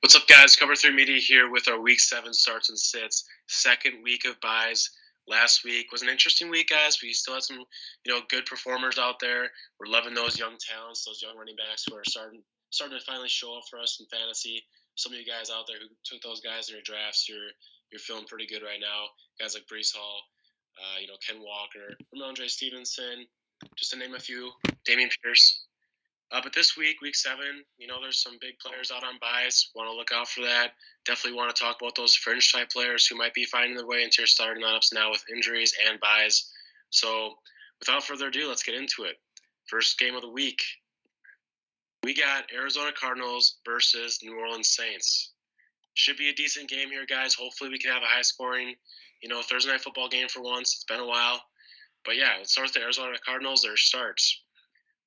What's up, guys? Cover 3 Media here with our Week 7 starts and sits. Second week of buys. Last week was an interesting week, guys. We still had some, good performers out there. We're loving those young talents, those young running backs who are starting to finally show up for us in fantasy. Some of you guys out there who took those guys in your drafts, you're feeling pretty good right now. Guys like Breece Hall, Ken Walker, Ramondre Stevenson, just to name a few. Dameon Pierce. But this week, week 7, there's some big players out on buys. Want to look out for that. Definitely want to talk about those fringe type players who might be finding their way into your starting lineups now with injuries and buys. So, without further ado, let's get into it. First game of the week. We got Arizona Cardinals versus New Orleans Saints. Should be a decent game here, guys. Hopefully, we can have a high scoring, Thursday night football game for once. It's been a while. But yeah, let's start with the Arizona Cardinals. Their starts.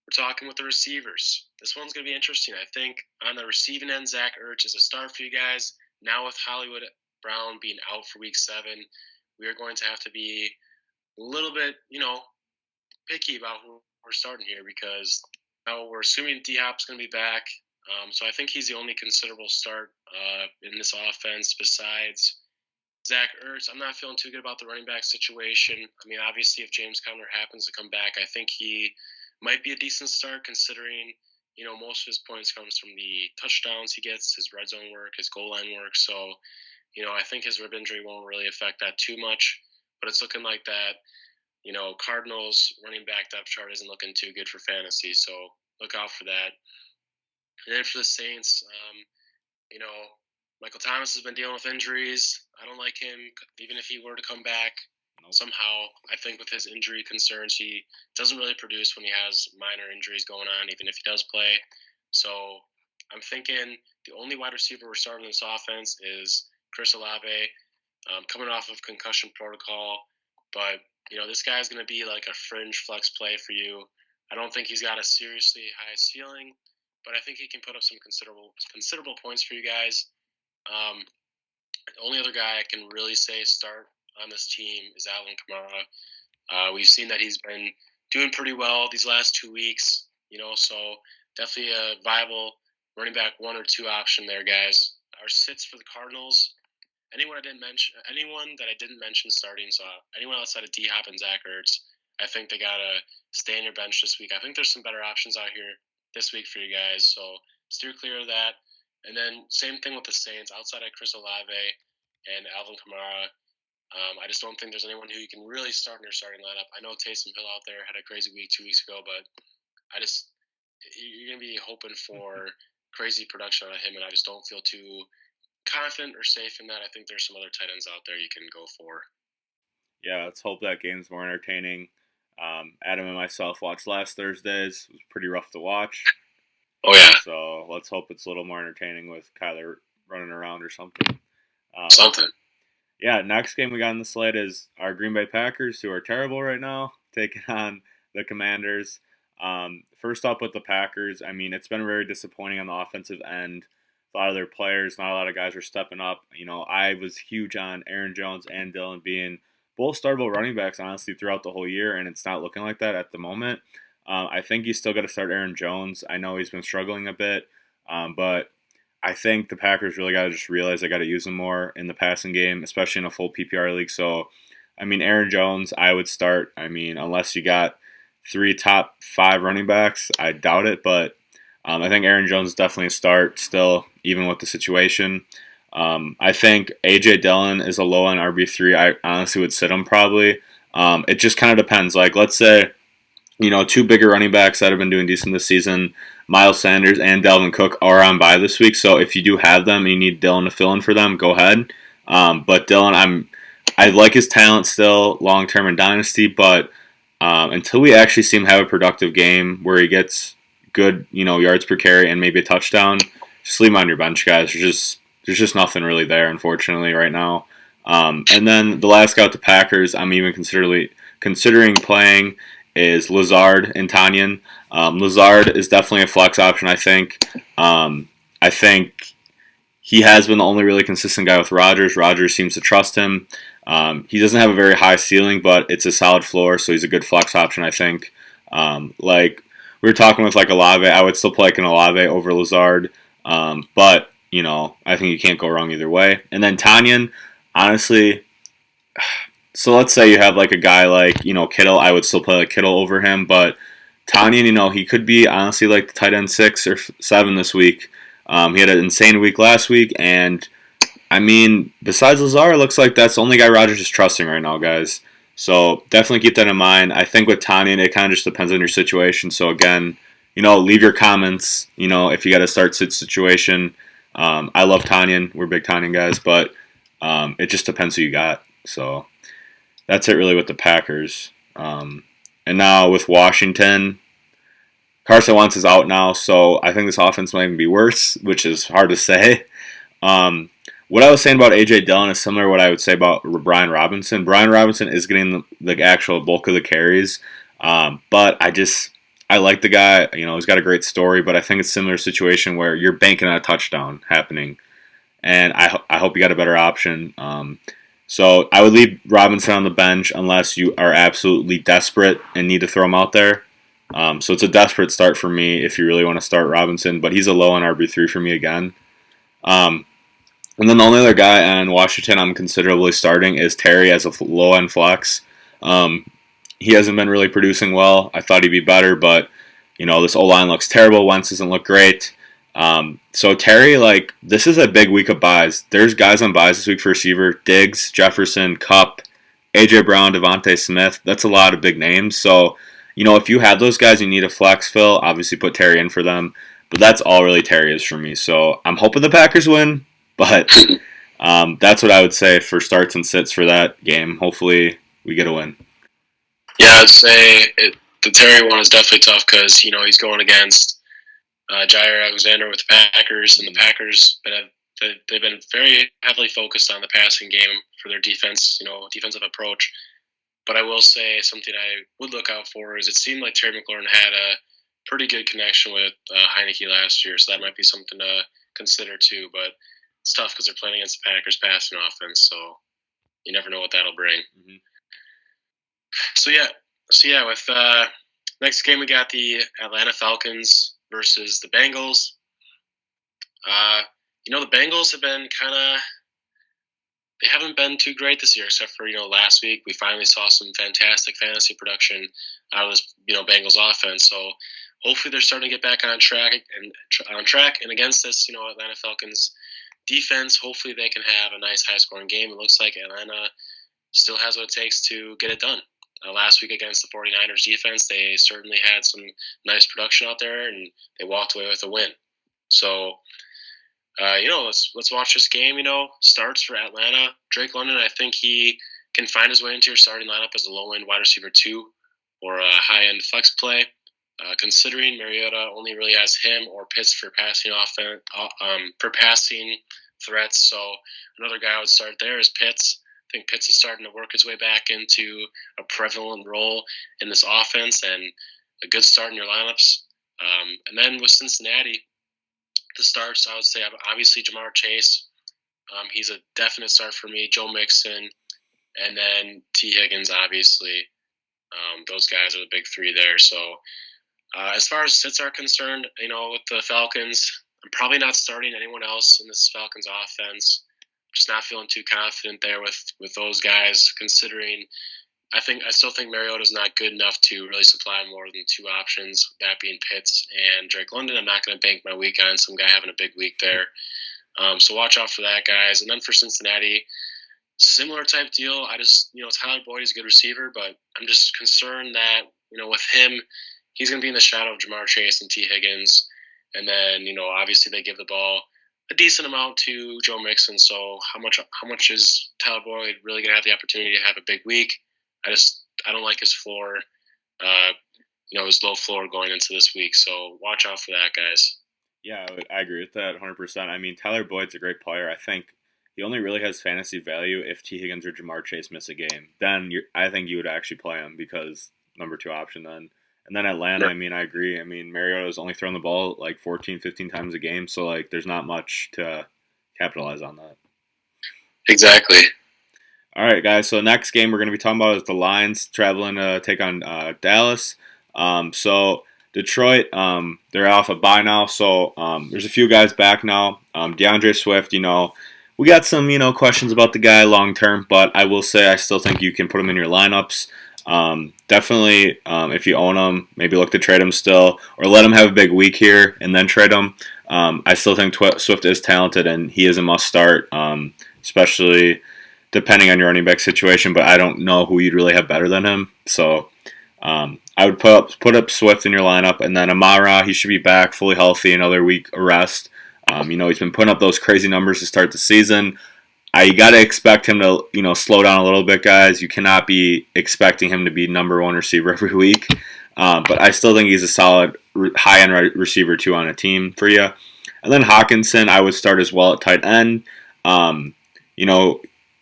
We're talking with the receivers. This one's going to be interesting. I think on the receiving end, Zach Ertz is a start for you guys. Now with Hollywood Brown being out for week 7, we are going to have to be a little bit, picky about who we're starting here because now we're assuming D-Hop's going to be back. So I think he's the only considerable start in this offense besides Zach Ertz. I'm not feeling too good about the running back situation. I mean, obviously, if James Conner happens to come back, I think he might be a decent start considering, most of his points comes from the touchdowns he gets, his red zone work, his goal line work. So, I think his rib injury won't really affect that too much. But it's looking like that, Cardinals running back depth chart isn't looking too good for fantasy. So look out for that. And then for the Saints, Michael Thomas has been dealing with injuries. I don't like him, even if he were to come back. Somehow, I think with his injury concerns, he doesn't really produce when he has minor injuries going on, even if he does play. So I'm thinking the only wide receiver we're starting this offense is Chris Olave, coming off of concussion protocol. But, this guy's going to be like a fringe flex play for you. I don't think he's got a seriously high ceiling, but I think he can put up some considerable points for you guys. The only other guy I can really say start on this team is Alvin Kamara. We've seen that he's been doing pretty well these last 2 weeks, so definitely a viable running back 1 or 2 option there, guys. Our sits for the Cardinals, anyone that I didn't mention starting, so anyone outside of D-Hop and Zach Ertz, I think they got to stay on your bench this week. I think there's some better options out here this week for you guys, so steer clear of that. And then same thing with the Saints, outside of Chris Olave and Alvin Kamara. I just don't think there's anyone who you can really start in your starting lineup. I know Taysom Hill out there had a crazy week 2 weeks ago, but you're going to be hoping for crazy production out of him, and I just don't feel too confident or safe in that. I think there's some other tight ends out there you can go for. Yeah, let's hope that game's more entertaining. Adam and myself watched last Thursday's. It was pretty rough to watch. Oh, yeah. So let's hope it's a little more entertaining with Kyler running around or something. Yeah, next game we got on the slate is our Green Bay Packers, who are terrible right now, taking on the Commanders. First up with the Packers, I mean, it's been very disappointing on the offensive end. A lot of their players, not a lot of guys are stepping up. I was huge on Aaron Jones and Dillon being both startable running backs, honestly, throughout the whole year, and it's not looking like that at the moment. I think you still got to start Aaron Jones. I know he's been struggling a bit, but I think the Packers really got to just realize they got to use him more in the passing game, especially in a full PPR league. So, I mean, Aaron Jones, I would start. I mean, unless you got 3 top 5 running backs, I doubt it. But I think Aaron Jones is definitely a start still, even with the situation. I think A.J. Dillon is a low-end RB3. I honestly would sit him probably. It just kind of depends. Like, let's say, 2 bigger running backs that have been doing decent this season, Miles Sanders and Dalvin Cook, are on bye this week. So if you do have them and you need Dillon to fill in for them, go ahead. But Dillon, I like his talent still long-term in Dynasty, but until we actually see him have a productive game where he gets good, yards per carry and maybe a touchdown, just leave him on your bench, guys. There's just nothing really there, unfortunately, right now. And then the last guy with the Packers, I'm even considering playing is Lazard and Tanyan. Lazard is definitely a flex option, I think. I think he has been the only really consistent guy with Rodgers. Rodgers seems to trust him. He doesn't have a very high ceiling, but it's a solid floor, so he's a good flex option, I think. Like we were talking with Olave, I would still play an Olave over Lazard. But I think you can't go wrong either way. And then Tanyan, honestly, so let's say you have like a guy like, Kittle. I would still play like Kittle over him, but Tanyan, he could be honestly like the tight end 6 or 7 this week. He had an insane week last week, and I mean, besides Lazar, it looks like that's the only guy Rodgers is trusting right now, guys. So definitely keep that in mind. I think with Tanyan, it kind of just depends on your situation. So again, leave your comments, if you got a start-sit situation. I love Tanyan. We're big Tanyan guys, but it just depends who you got. So that's it really with the Packers. And now with Washington, Carson Wentz is out now, so I think this offense might even be worse, which is hard to say. What I was saying about A.J. Dillon is similar to what I would say about Brian Robinson. Brian Robinson is getting the actual bulk of the carries, but I like the guy. He's got a great story, but I think it's a similar situation where you're banking on a touchdown happening, and I hope you got a better option. So I would leave Robinson on the bench unless you are absolutely desperate and need to throw him out there. So it's a desperate start for me if you really want to start Robinson, but he's a low on RB3 for me again. And then the only other guy on Washington I'm considerably starting is Terry as a low-end flex. He hasn't been really producing well. I thought he'd be better, but, this O-line looks terrible. Wentz doesn't look great. So Terry, this is a big week of buys. There's guys on buys this week for receiver. Diggs, Jefferson, Kupp, A.J. Brown, Devontae Smith. That's a lot of big names. So, if you have those guys, you need a flex fill. Obviously put Terry in for them. But that's all really Terry is for me. So I'm hoping the Packers win. But that's what I would say for starts and sits for that game. Hopefully we get a win. Yeah, I'd say the Terry one is definitely tough because, he's going against Jair Alexander with the Packers, and the Packers they've been very heavily focused on the passing game for their defense, defensive approach. But I will say something I would look out for is it seemed like Terry McLaurin had a pretty good connection with Heineke last year, so that might be something to consider too. But it's tough because they're playing against the Packers passing offense, so you never know what that'll bring. Mm-hmm. So yeah, with next game we got the Atlanta Falcons versus the Bengals. The Bengals have been they haven't been too great this year, except for last week we finally saw some fantastic fantasy production out of this Bengals offense. So hopefully they're starting to get back on track and against this Atlanta Falcons defense, hopefully they can have a nice high-scoring game. It looks like Atlanta still has what it takes to get it done. Last week against the 49ers defense, they certainly had some nice production out there, and they walked away with a win. So, let's watch this game. Starts for Atlanta. Drake London, I think he can find his way into your starting lineup as a low-end wide receiver 2 or a high-end flex play. Considering Mariota only really has him or Pitts for passing threats, so another guy I would start there is Pitts. I think Pitts is starting to work his way back into a prevalent role in this offense and a good start in your lineups. And then with Cincinnati, the starts, I would say obviously Jamar Chase. He's a definite start for me. Joe Mixon, and then T. Higgins, obviously. Those guys are the big three there. So as far as sits are concerned, with the Falcons, I'm probably not starting anyone else in this Falcons offense. Just not feeling too confident there with those guys, considering I still think Mariota's not good enough to really supply more than 2 options, that being Pitts and Drake London. I'm not going to bank my week on some guy having a big week there. So watch out for that, guys. And then for Cincinnati, similar type deal. Tyler Boyd is a good receiver, but I'm just concerned that, with him, he's going to be in the shadow of Jamar Chase and T. Higgins. And then, obviously they give the ball a decent amount to Joe Mixon. So how much is Tyler Boyd really going to have the opportunity to have a big week? I don't like his floor, his low floor going into this week. So watch out for that, guys. Yeah, I agree with that 100%. I mean, Tyler Boyd's a great player. I think he only really has fantasy value if T. Higgins or Jamar Chase miss a game. Then I think you would actually play him because number 2 option then. And then Atlanta, I mean, I agree. I mean, Mariota's only throwing the ball 14, 15 times a game. So, there's not much to capitalize on that. Exactly. All right, guys. So the next game we're going to be talking about is the Lions traveling to take on Dallas. So Detroit, they're off a bye now, so there's a few guys back now. DeAndre Swift, we got some, questions about the guy long term, but I will say I still think you can put him in your lineups. Definitely, if you own him, maybe look to trade him still, or let him have a big week here and then trade him. I still think Swift is talented and he is a must start, especially depending on your running back situation. But I don't know who you'd really have better than him. So I would put up Swift in your lineup, and then Amara, he should be back fully healthy, another week of rest. He's been putting up those crazy numbers to start the season. You got to expect him to, slow down a little bit, guys. You cannot be expecting him to be number one receiver every week. But I still think he's a solid high-end receiver, too, on a team for you. And then Hawkinson, I would start as well at tight end.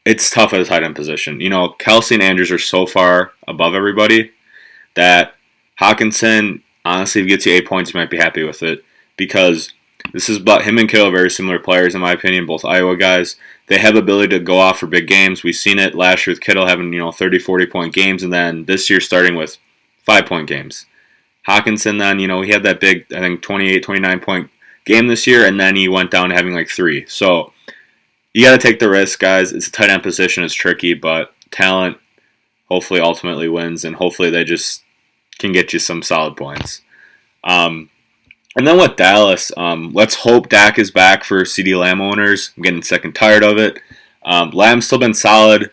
It's tough at a tight end position. Kelsey and Andrews are so far above everybody that Hawkinson, honestly, if he gets you 8 points, you might be happy with it. Because this is about him and Kittle, very similar players, in my opinion, both Iowa guys. They have the ability to go off for big games. We've seen it last year with Kittle having, 30, 40-point games, and then this year starting with 5-point games. Hawkinson then, he had that big, I think, 28, 29-point game this year, and then he went down to having like 3. So you got to take the risk, guys. It's a tight end position. It's tricky, but talent hopefully ultimately wins, and hopefully they just can get you some solid points. And then with Dallas, let's hope Dak is back for CeeDee Lamb owners. I'm getting sick and tired of it. Lamb's still been solid.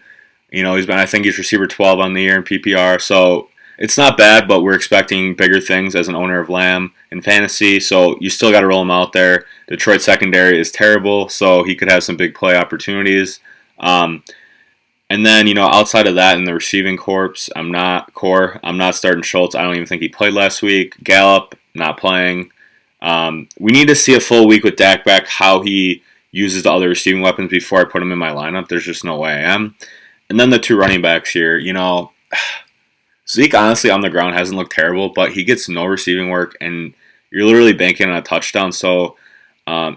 I think he's receiver 12 on the year in PPR, so it's not bad, but we're expecting bigger things as an owner of Lamb in fantasy, so you still got to roll him out there. Detroit secondary is terrible, so he could have some big play opportunities. And then, outside of that in the receiving corps, I'm not starting Schultz. I don't even think he played last week. Gallup, not playing. We need to see a full week with Dak back, how he uses the other receiving weapons before I put him in my lineup. There's just no way I am. And then the 2 running backs here, Zeke, honestly, on the ground hasn't looked terrible, but he gets no receiving work, and you're literally banking on a touchdown. So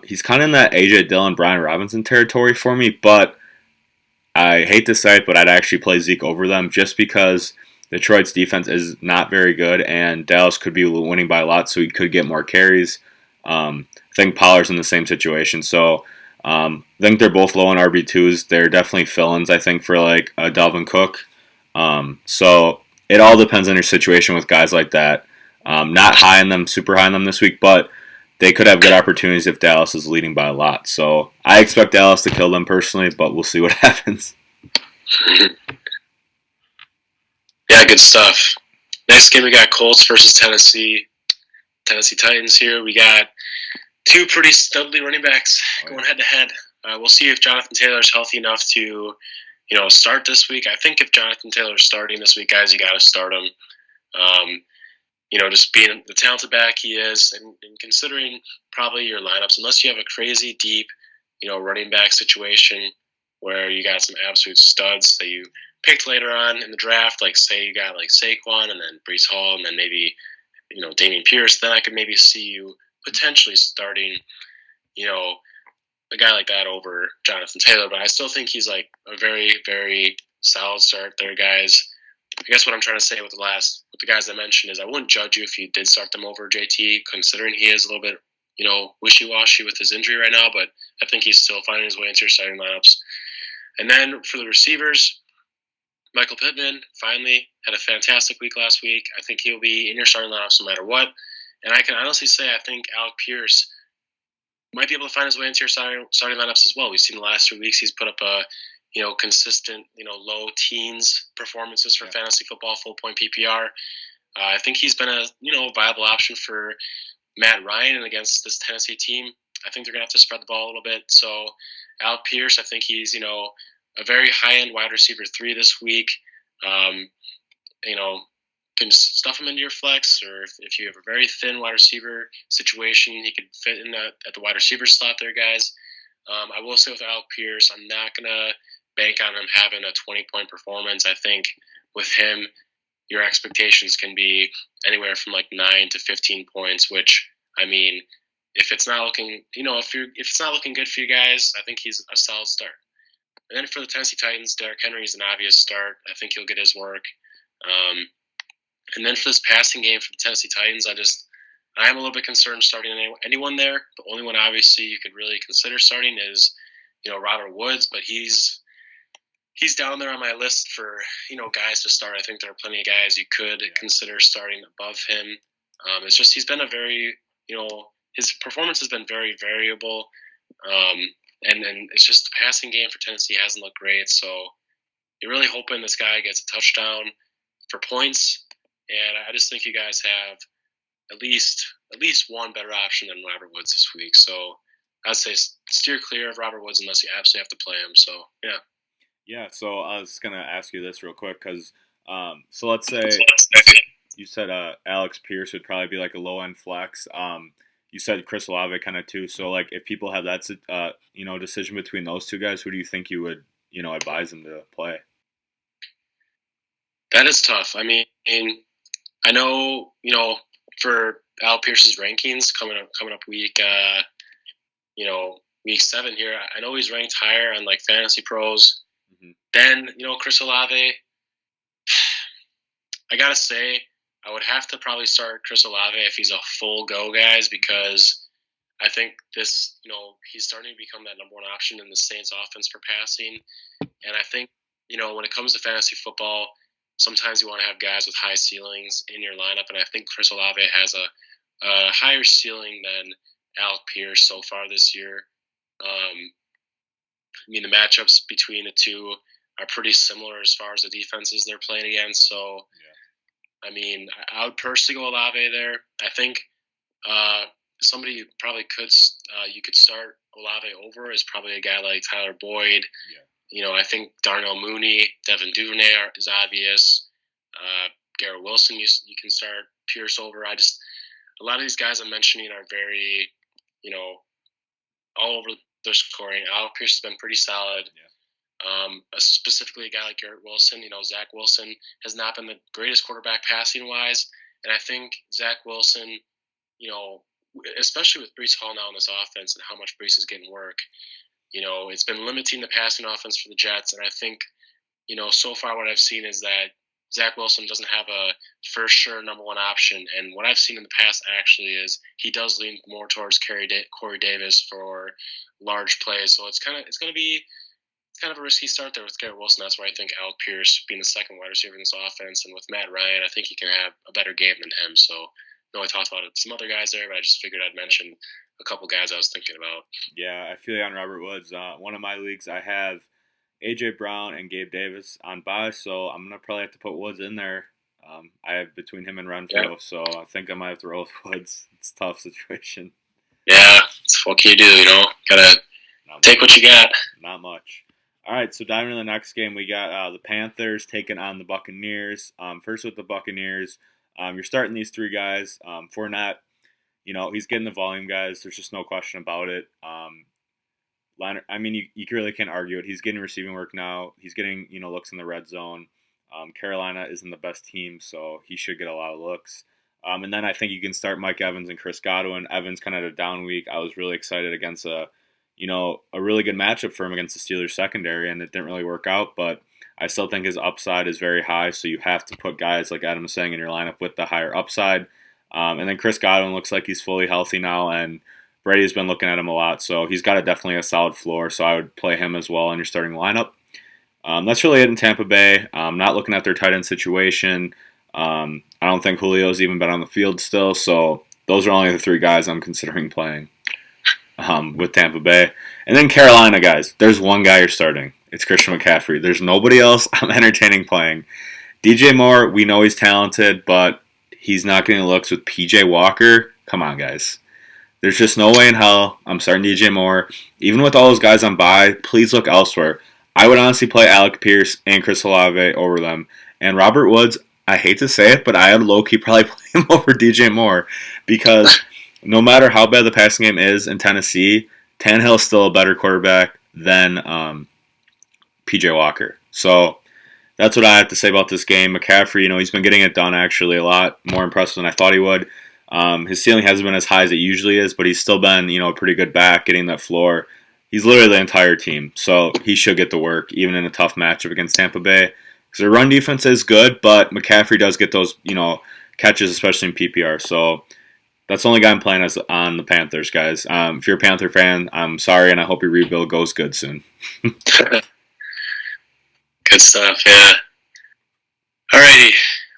he's kind of in that A.J. Dillon, Brian Robinson territory for me, but I hate to say it, but I'd actually play Zeke over them just because Detroit's defense is not very good, and Dallas could be winning by a lot, so he could get more carries. I think Pollard's in the same situation, so I think they're both low on RB2s. They're definitely fill-ins, I think, for like Dalvin Cook. So it all depends on your situation with guys like that. Not high on them, super high on them this week, but they could have good opportunities if Dallas is leading by a lot. So I expect Dallas to kill them personally, but we'll see what happens. Yeah, good stuff. Next game, we got Colts versus Tennessee. Tennessee Titans here. We got 2 pretty studly running backs going head-to-head. We'll see if Jonathan Taylor is healthy enough to, start this week. I think if Jonathan Taylor is starting this week, guys, you got to start him. Just being the talented back he is, and considering probably your lineups, unless you have a crazy deep, running back situation where you got some absolute studs that you picked later on in the draft, like say you got like Saquon and then Breece Hall and then maybe, Dameon Pierce, then I could maybe see you potentially starting, a guy like that over Jonathan Taylor. But I still think he's like a very, very solid start there, guys. I guess what I'm trying to say with the guys I mentioned is I wouldn't judge you if you did start them over JT, considering he is a little bit, wishy-washy with his injury right now, but I think he's still finding his way into your starting lineups. And then for the receivers, Michael Pittman finally had a fantastic week last week. I think he'll be in your starting lineups no matter what. And I can honestly say I think Alec Pierce might be able to find his way into your starting lineups as well. We've seen the last 2 weeks he's put up a consistent, low teens performances for fantasy football, full point PPR. I think he's been a viable option for Matt Ryan, and against this Tennessee team, I think they're gonna have to spread the ball a little bit. So Alec Pierce, I think he's a very high end wide receiver 3 this week. Can stuff him into your flex, or if you have a very thin wide receiver situation, he could fit in at the wide receiver slot there, guys. I will say with Alec Pierce, I'm not gonna bank on him having a 20-point performance. I think with him, your expectations can be anywhere from like 9 to 15 points. Which, I mean, if it's not looking, if it's not looking good for you guys, I think he's a solid start. And then for the Tennessee Titans, Derrick Henry is an obvious start. I think he'll get his work. And then for this passing game for the Tennessee Titans, I am a little bit concerned starting anyone there. The only one obviously you could really consider starting is, Robert Woods, but he's down there on my list for, guys to start. I think there are plenty of guys you could consider starting above him. It's just he's been a very, his performance has been very variable. And it's just the passing game for Tennessee hasn't looked great. So you're really hoping this guy gets a touchdown for points. And I just think you guys have at least one better option than Robert Woods this week. So I'd say steer clear of Robert Woods unless you absolutely have to play him. So, yeah. Yeah, so I was going to ask you this real quick because, so let's say you said Alex Pierce would probably be like a low-end flex. You said Chris Olave kind of too. So, like, if people have that, decision between those two guys, who do you think you would, advise them to play? That is tough. I mean, I know, for Al Pierce's rankings coming up week, week 7 here, I know he's ranked higher on like Fantasy Pros. Mm-hmm. Then, Chris Olave, I gotta say, I would have to probably start Chris Olave if he's a full go, guys, because I think this, he's starting to become that number one option in the Saints offense for passing. And I think, when it comes to fantasy football, sometimes you want to have guys with high ceilings in your lineup. And I think Chris Olave has a higher ceiling than Alec Pierce so far this year. The matchups between the two are pretty similar as far as the defenses they're playing against. So, yeah. I would personally go Olave there. I think somebody you probably could start Olave over is probably a guy like Tyler Boyd. Yeah. I think Darnell Mooney, Devin Duvernay is obvious. Garrett Wilson, you can start Pierce over. A lot of these guys I'm mentioning are very, all over their scoring. Alec Pierce has been pretty solid. Yeah. Specifically a guy like Garrett Wilson, Zach Wilson has not been the greatest quarterback passing wise. And I think Zach Wilson, especially with Breece Hall now in this offense and how much Breece is getting work, it's been limiting the passing offense for the Jets. And I think, so far what I've seen is that Zach Wilson doesn't have a for sure number one option. And what I've seen in the past actually is he does lean more towards Corey Davis for large plays. So it's going to be kind of a risky start there with Garrett Wilson. That's why I think Alec Pierce being the second wide receiver in this offense, and with Matt Ryan, I think he can have a better game than him. So I know I talked about some other guys there, but I just figured I'd mention a couple guys I was thinking about. Yeah, I feel you on Robert Woods. One of my leagues, I have A.J. Brown and Gabe Davis on bye, so I'm going to probably have to put Woods in there. I have between him and Renfro, so I think I might have to roll with Woods. It's a tough situation. Yeah, what can you do, Gotta take what you got. Not much. All right, so diving into the next game, we got the Panthers taking on the Buccaneers. First with the Buccaneers, you're starting these three guys. Fournette, he's getting the volume, guys. There's just no question about it. Leonard, you really can't argue it. He's getting receiving work now. He's getting, looks in the red zone. Carolina isn't the best team, so he should get a lot of looks. And then I think you can start Mike Evans and Chris Godwin. Evans kind of had a down week. I was really excited against a really good matchup for him against the Steelers secondary, and it didn't really work out, but I still think his upside is very high, so you have to put guys like Adam was saying in your lineup with the higher upside. And then Chris Godwin looks like he's fully healthy now, and Brady's been looking at him a lot, so he's got definitely a solid floor, so I would play him as well in your starting lineup. That's really it in Tampa Bay. Not looking at their tight end situation. I don't think Julio's even been on the field still, so those are only the three guys I'm considering playing with Tampa Bay. And then Carolina, guys, there's one guy you're starting. It's Christian McCaffrey. There's nobody else I'm entertaining playing. DJ Moore, we know he's talented, but he's not getting looks with PJ Walker. Come on, guys. There's just no way in hell I'm starting DJ Moore. Even with all those guys on bye, please look elsewhere. I would honestly play Alec Pierce and Chris Olave over them. And Robert Woods, I hate to say it, but I would low-key probably play him over DJ Moore because no matter how bad the passing game is in Tennessee, Tannehill's still a better quarterback than PJ Walker. So that's what I have to say about this game. McCaffrey, he's been getting it done actually a lot more impressive than I thought he would. His ceiling hasn't been as high as it usually is, but he's still been, a pretty good back, getting that floor. He's literally the entire team, so he should get the work, even in a tough matchup against Tampa Bay. Because their run defense is good, but McCaffrey does get those, catches, especially in PPR. So that's the only guy I'm playing as on the Panthers, guys. If you're a Panther fan, I'm sorry, and I hope your rebuild goes good soon. Good stuff, yeah. Alrighty,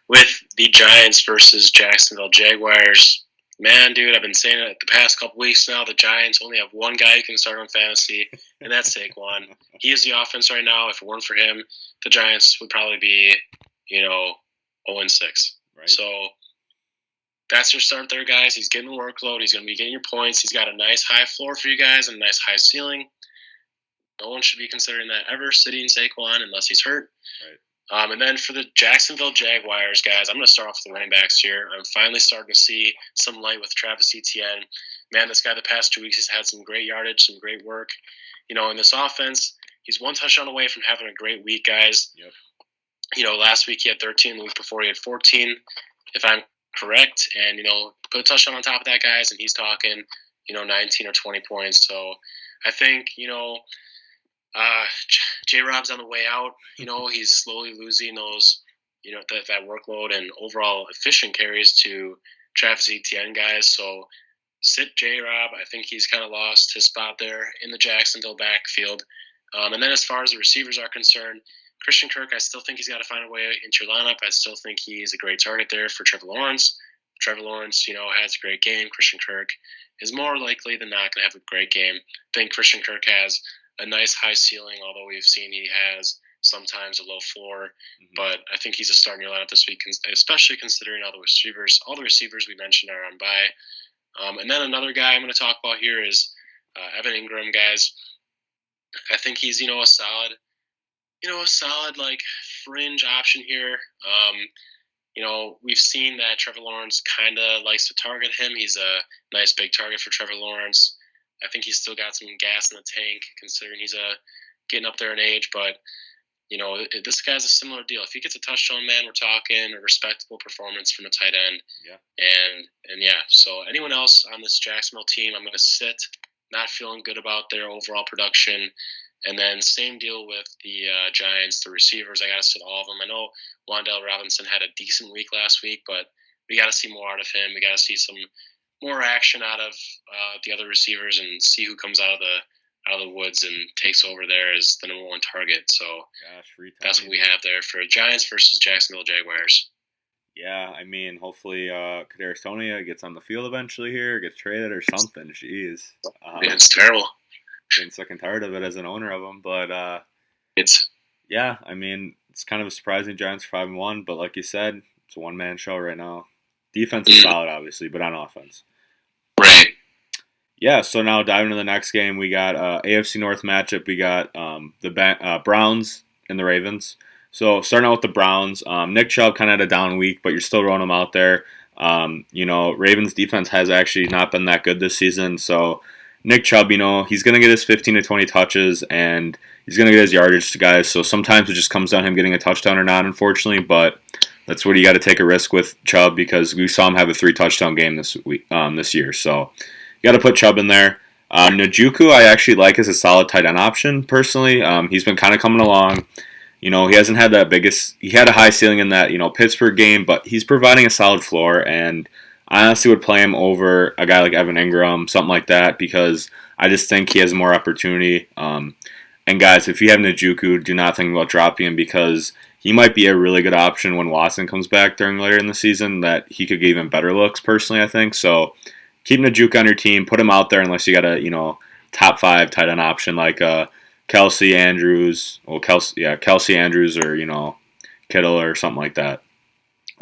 with the Giants versus Jacksonville Jaguars. Man, dude, I've been saying it the past couple weeks now. The Giants only have one guy who can start on fantasy, and that's Tyquan. He is the offense right now. If it weren't for him, the Giants would probably be, 0-6. Right. So that's your start there, guys. He's getting the workload. He's going to be getting your points. He's got a nice high floor for you guys and a nice high ceiling. No one should be considering that ever, sitting Saquon, unless he's hurt. Right. And then for the Jacksonville Jaguars, guys, I'm going to start off with the running backs here. I'm finally starting to see some light with Travis Etienne. Man, this guy the past 2 weeks has had some great yardage, some great work. In this offense, he's one touchdown away from having a great week, guys. Yep. Last week he had 13, the week before he had 14, if I'm correct. And, put a touchdown on top of that, guys, and he's talking, 19 or 20 points. So I think, J-Rob's on the way out. He's slowly losing those, that workload and overall efficient carries to Travis Etienne, guys. So sit J-Rob. I think he's kind of lost his spot there in the Jacksonville backfield. And then as far as the receivers are concerned, Christian Kirk, I still think he's got to find a way into your lineup. I still think he's a great target there for Trevor Lawrence. Trevor Lawrence, has a great game. Christian Kirk is more likely than not going to have a great game. I think Christian Kirk has a nice high ceiling, although we've seen he has sometimes a low floor. Mm-hmm. But I think he's a starting your lineup this week, especially considering all the receivers we mentioned are on bye. And then another guy I'm going to talk about here is Evan Ingram, guys. I think he's a solid like fringe option here. We've seen that Trevor Lawrence kind of likes to target him. He's a nice big target for Trevor Lawrence. I think he's still got some gas in the tank, considering he's getting up there in age. But this guy's a similar deal. If he gets a touchdown, man, we're talking a respectable performance from a tight end. Yeah. And yeah. So anyone else on this Jacksonville team, I'm going to sit. Not feeling good about their overall production. And then same deal with the Giants, the receivers. I got to sit all of them. I know Wan'Dale Robinson had a decent week last week, but we got to see more out of him. We got to see some more action out of the other receivers and see who comes out of the woods and takes over there as the number one target. So that's what we have there for Giants versus Jacksonville Jaguars. Yeah, I mean, hopefully Kadarius Toney gets on the field eventually here, gets traded or something. Jeez. It's terrible. Getting sick and tired of it as an owner of them, but it's kind of a surprising Giants 5-1, but like you said, it's a one-man show right now. Defense is solid, obviously, but on offense. Right. Yeah, so now diving into the next game, we got AFC North matchup. We got the Browns and the Ravens. So starting out with the Browns, Nick Chubb kind of had a down week, but you're still rolling him out there. Ravens defense has actually not been that good this season, so Nick Chubb, he's going to get his 15 to 20 touches, and he's going to get his yardage to guys. So sometimes it just comes down to him getting a touchdown or not, unfortunately. But that's where you got to take a risk with Chubb, because we saw him have a 3-touchdown game this year. So you got to put Chubb in there. Njoku, I actually like as a solid tight end option personally. He's been kind of coming along. He hasn't had that biggest. He had a high ceiling in that Pittsburgh game, but he's providing a solid floor, and I honestly would play him over a guy like Evan Ingram, something like that, because I just think he has more opportunity. And guys, if you have Njoku, do not think about dropping him, because he might be a really good option when Watson comes back later in the season, that he could get even better looks, personally, I think. So keep Njoku on your team. Put him out there unless you got a, top 5 tight end option like Kelsey Andrews, or Kittle or something like that.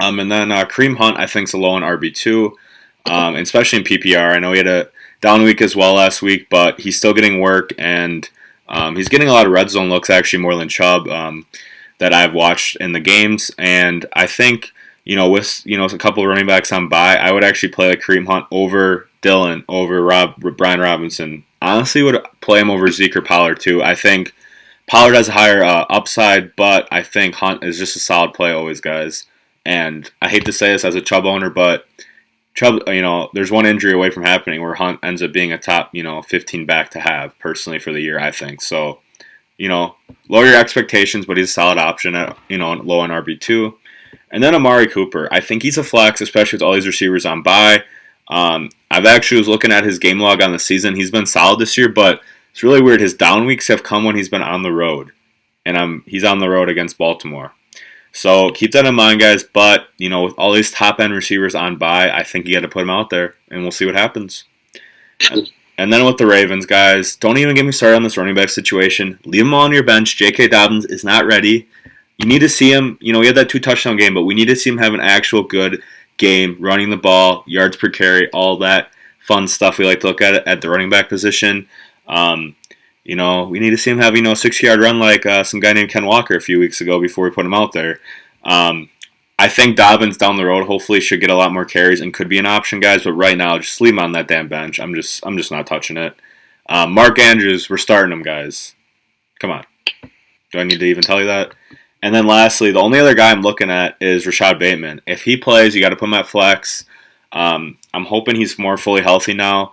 And then Kareem Hunt, I think, is a low in RB2, especially in PPR. I know he had a down week as well last week, but he's still getting work, and he's getting a lot of red zone looks, actually, more than Chubb, that I've watched in the games. And I think, with a couple of running backs on bye, I would actually play like Kareem Hunt over Dillon, over Brian Robinson. Honestly, would play him over Zeke or Pollard too. I think Pollard has a higher upside, but I think Hunt is just a solid play always, guys. And I hate to say this as a Chubb owner, but Chubb, there's one injury away from happening where Hunt ends up being a top, 15 back to have, personally, for the year, I think. So, lower your expectations, but he's a solid option at, low on RB2. And then Amari Cooper. I think he's a flex, especially with all these receivers on bye. I've actually was looking at his game log on the season. He's been solid this year, but it's really weird. His down weeks have come when he's been on the road, and he's on the road against Baltimore. So keep that in mind, guys. But with all these top end receivers on bye, I think you got to put them out there, and we'll see what happens. And then with the Ravens, guys, don't even get me started on this running back situation. Leave him on your bench. J.K. Dobbins is not ready. You need to see him. He had that 2-touchdown game, but we need to see him have an actual good game, running the ball, yards per carry, all that fun stuff we like to look at the running back position. We need to see him have, a 60-yard run like some guy named Ken Walker a few weeks ago before we put him out there. I think Dobbins down the road hopefully should get a lot more carries and could be an option, guys. But right now, just leave him on that damn bench. I'm just not touching it. Mark Andrews, we're starting him, guys. Come on. Do I need to even tell you that? And then lastly, the only other guy I'm looking at is Rashad Bateman. If he plays, you got to put him at flex. I'm hoping he's more fully healthy now.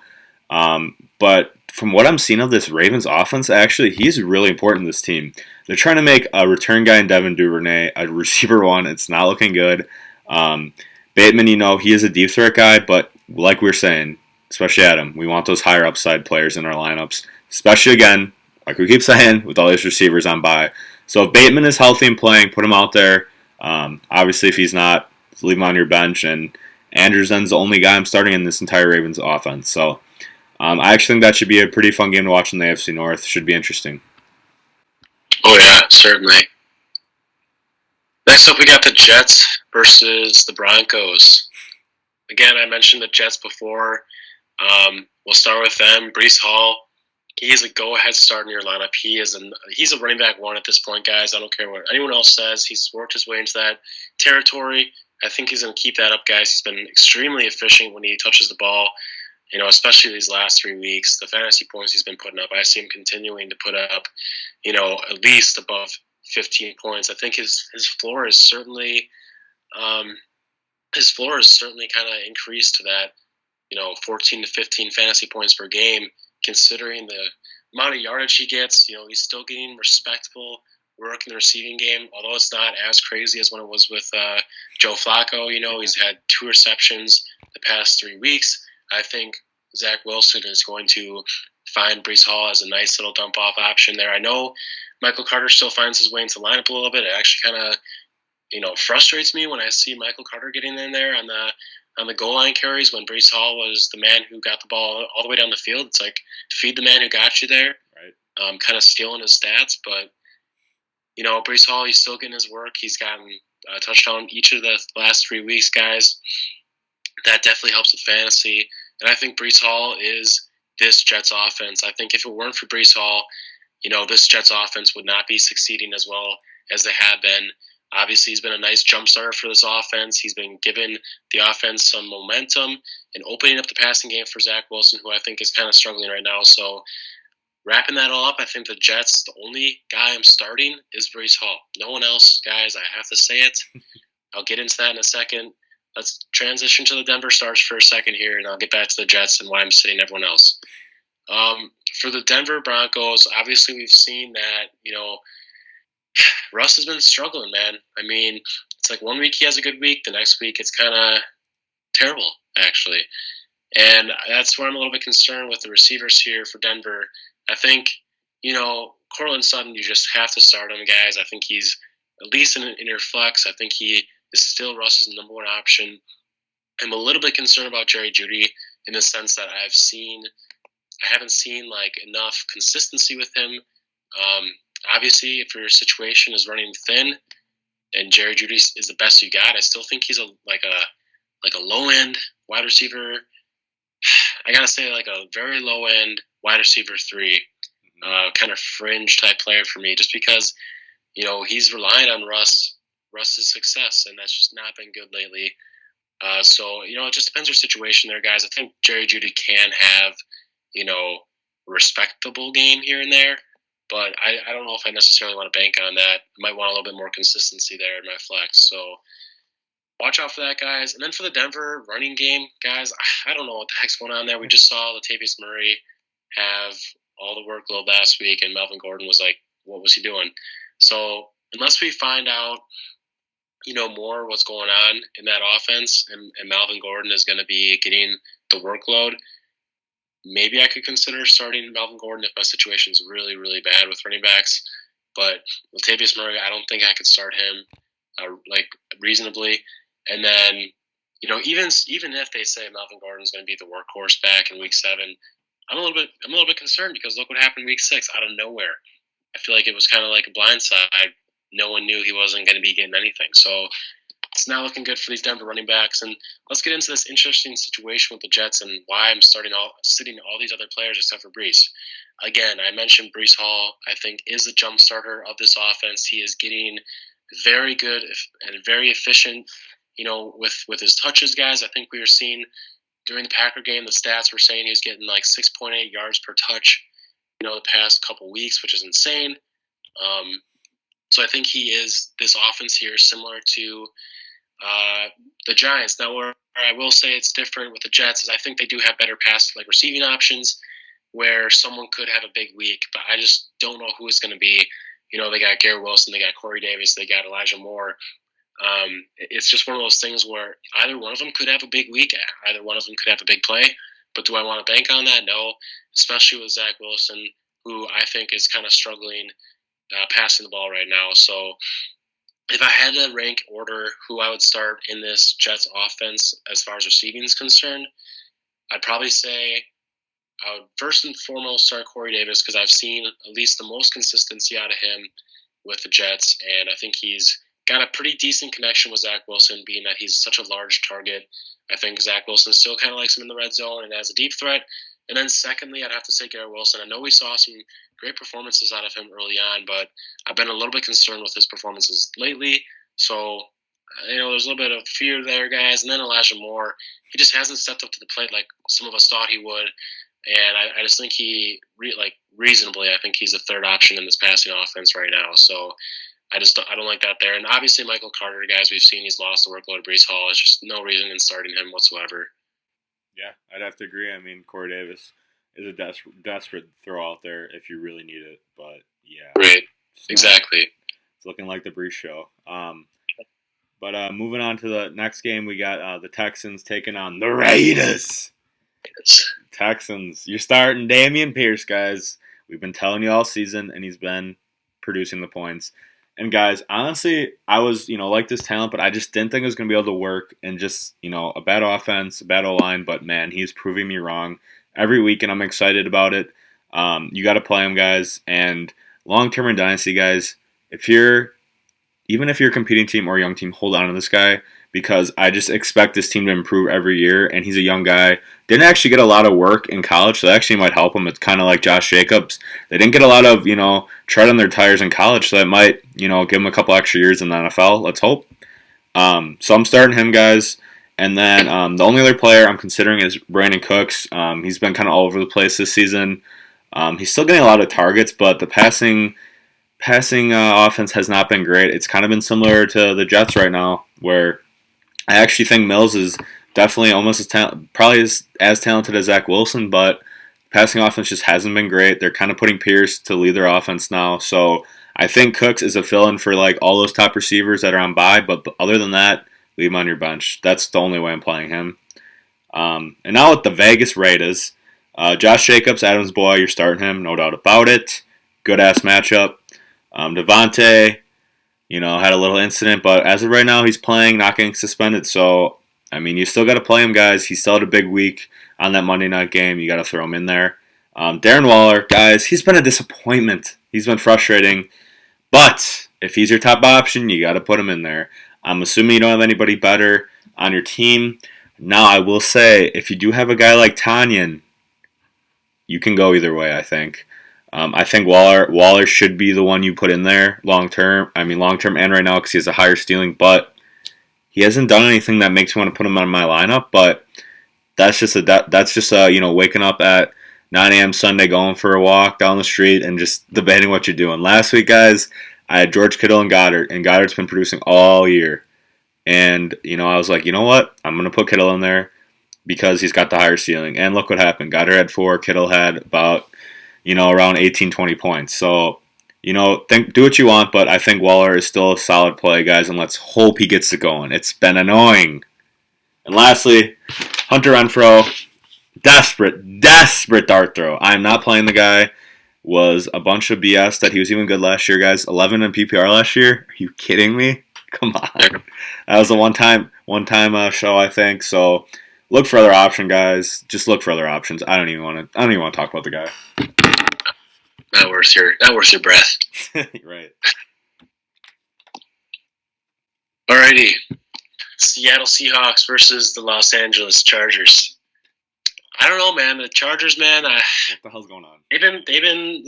But from what I'm seeing of this Ravens offense, actually, he's really important to this team. They're trying to make a return guy in Devin Duvernay a receiver one. It's not looking good. Bateman, he is a deep threat guy, but like we were saying, especially Adam, we want those higher upside players in our lineups, especially, again, like we keep saying, with all these receivers on bye. So if Bateman is healthy and playing, put him out there. Obviously, if he's not, leave him on your bench. And Anderson's the only guy I'm starting in this entire Ravens offense. So I actually think that should be a pretty fun game to watch in the AFC North. Should be interesting. Oh, yeah, certainly. Next up, we got the Jets versus the Broncos. Again, I mentioned the Jets before. We'll start with them. Breece Hall. He is a go-ahead start in your lineup. He's a running back one at this point, guys. I don't care what anyone else says. He's worked his way into that territory. I think he's going to keep that up, guys. He's been extremely efficient when he touches the ball, especially these last 3 weeks. The fantasy points he's been putting up, I see him continuing to put up, at least above 15 points. I think his floor is certainly kind of increased to that, 14 to 15 fantasy points per game. Considering the amount of yardage he gets, he's still getting respectable work in the receiving game, although it's not as crazy as when it was with Joe Flacco. He's had 2 receptions the past 3 weeks. I think Zach Wilson is going to find Breece Hall as a nice little dump-off option there. I know Michael Carter still finds his way into the lineup a little bit. It actually kind of, frustrates me when I see Michael Carter getting in there on the goal line carries when Breece Hall was the man who got the ball all the way down the field. It's like, feed the man who got you there. Right. Kind of stealing his stats. But, Breece Hall, he's still getting his work. He's gotten a touchdown each of the last 3 weeks, guys. That definitely helps with fantasy. And I think Breece Hall is this Jets offense. I think if it weren't for Breece Hall, this Jets offense would not be succeeding as well as they have been. Obviously, he's been a nice jump starter for this offense. He's been giving the offense some momentum and opening up the passing game for Zach Wilson, who I think is kind of struggling right now. So wrapping that all up, I think the Jets, the only guy I'm starting is Breece Hall. No one else, guys. I have to say it. I'll get into that in a second. Let's transition to the Denver Stars for a second here, and I'll get back to the Jets and why I'm sitting everyone else. For the Denver Broncos, obviously we've seen that, Russ has been struggling, man. I mean, it's like 1 week he has a good week. The next week it's kind of terrible, actually. And that's where I'm a little bit concerned with the receivers here for Denver. I think, Cortland Sutton, you just have to start him, guys. I think he's at least in your flex. I think he is still Russ's number one option. I'm a little bit concerned about Jerry Jeudy in the sense that I haven't seen enough consistency with him. Obviously, if your situation is running thin and Jerry Jeudy is the best you got, I still think he's a low end wide receiver. I gotta say, a very low end wide receiver 3, kind of fringe type player for me, just because he's relying on Russ's success, and that's just not been good lately. So it just depends on your situation there, guys. I think Jerry Jeudy can have a respectable game here and there. But I don't know if I necessarily want to bank on that. I might want a little bit more consistency there in my flex. So watch out for that, guys. And then for the Denver running game, guys, I don't know what the heck's going on there. We just saw Latavius have all the workload last week, and Melvin Gordon was like, what was he doing? So unless we find out, more what's going on in that offense, and Melvin Gordon is going to be getting the workload, maybe I could consider starting Melvin Gordon if my situation is really, really bad with running backs. But Latavius Murray, I don't think I could start him reasonably. And then, even if they say Melvin Gordon's going to be the workhorse back in week 7, I'm a little bit concerned because look what happened in week 6 out of nowhere. I feel like it was kind of like a blindside. No one knew he wasn't going to be getting anything. So it's not looking good for these Denver running backs. And let's get into this interesting situation with the Jets and why I'm sitting all these other players except for Breece. Again, I mentioned Breece Hall, I think, is the jump starter of this offense. He is getting very good and very efficient, with his touches, guys. I think we were seeing during the Packer game, the stats were saying he was getting like 6.8 yards per touch, the past couple weeks, which is insane. So I think he is this offense here similar to the Giants. Now, where I will say it's different with the Jets is I think they do have better receiving options where someone could have a big week, but I just don't know who it's going to be. They got Garrett Wilson, they got Corey Davis, they got Elijah Moore. It's just one of those things where either one of them could have a big week, either one of them could have a big play, but do I want to bank on that? No, especially with Zach Wilson, who I think is kind of struggling passing the ball right now. So if I had to rank order who I would start in this Jets offense as far as receiving is concerned, I'd probably say I would first and foremost start Corey Davis because I've seen at least the most consistency out of him with the Jets, and I think he's got a pretty decent connection with Zach Wilson, being that he's such a large target. I think Zach Wilson still kind of likes him in the red zone and as a deep threat. And then secondly, I'd have to say Garrett Wilson. I know we saw some great performances out of him early on, but I've been a little bit concerned with his performances lately. So, there's a little bit of fear there, guys. And then Elijah Moore, he just hasn't stepped up to the plate like some of us thought he would. And I just think reasonably, I think he's the third option in this passing offense right now. So I don't like that there. And obviously Michael Carter, guys, we've seen he's lost the workload of Breece Hall. There's just no reason in starting him whatsoever. Yeah, I'd have to agree. I mean, Corey Davis is a desperate throw out there if you really need it. But, yeah. Right, exactly. It's looking like the Breece show. But moving on to the next game, we got the Texans taking on the Raiders. Texans, you're starting Dameon Pierce, guys. We've been telling you all season, and he's been producing the points. And guys, honestly, I was, like this talent, but I just didn't think it was going to be able to work in just, a bad offense, a bad O-line. But, man, he's proving me wrong every week, and I'm excited about it. You got to play him, guys. And long-term in Dynasty, guys, even if you're a competing team or a young team, hold on to this guy because I just expect this team to improve every year, and he's a young guy. Didn't actually get a lot of work in college, so that actually might help him. It's kind of like Josh Jacobs. They didn't get a lot of, tread on their tires in college, so that might, give him a couple extra years in the NFL. Let's hope. So I'm starting him, guys. And then the only other player I'm considering is Brandon Cooks. He's been kind of all over the place this season. He's still getting a lot of targets, but the passing offense has not been great. It's kind of been similar to the Jets right now, where I actually think Mills is definitely almost probably as talented as Zach Wilson, but passing offense just hasn't been great. They're kind of putting Pierce to lead their offense now. So I think Cooks is a fill-in for all those top receivers that are on bye, but other than that, leave him on your bench. That's the only way I'm playing him. And now with the Vegas Raiders, Josh Jacobs, Adams' boy, you're starting him, no doubt about it. Good-ass matchup. Devontae, had a little incident, but as of right now, he's playing, not getting suspended. So, you still got to play him, guys. He still had a big week on that Monday night game. You got to throw him in there. Darren Waller, guys, he's been a disappointment. He's been frustrating. But if he's your top option, you got to put him in there. I'm assuming you don't have anybody better on your team. Now, I will say, if you do have a guy like Tanyan, you can go either way, I think. I think Waller should be the one you put in there long term. Long term and right now because he has a higher ceiling, but he hasn't done anything that makes me want to put him on my lineup. But that's just waking up at 9 a.m. Sunday, going for a walk down the street, and just debating what you're doing. Last week, guys, I had George Kittle and Goddard, and Goddard's been producing all year. And I was like, you know what? I'm gonna put Kittle in there because he's got the higher ceiling. And look what happened. Goddard had 4, Kittle had about around 18, 20 points. So, do what you want, but I think Waller is still a solid play, guys, and let's hope he gets it going. It's been annoying. And lastly, Hunter Renfrow. desperate dart throw. I'm not playing the guy. Was a bunch of BS that he was even good last year, guys. 11 in PPR last year. Are you kidding me? Come on. That was a one-time show, I think. So look for other options, guys. Just look for other options. I don't even want to talk about the guy. Not worth your breath. Right. Alrighty. Seattle Seahawks versus the Los Angeles Chargers. I don't know, man. The Chargers, man. What the hell's going on? They've been,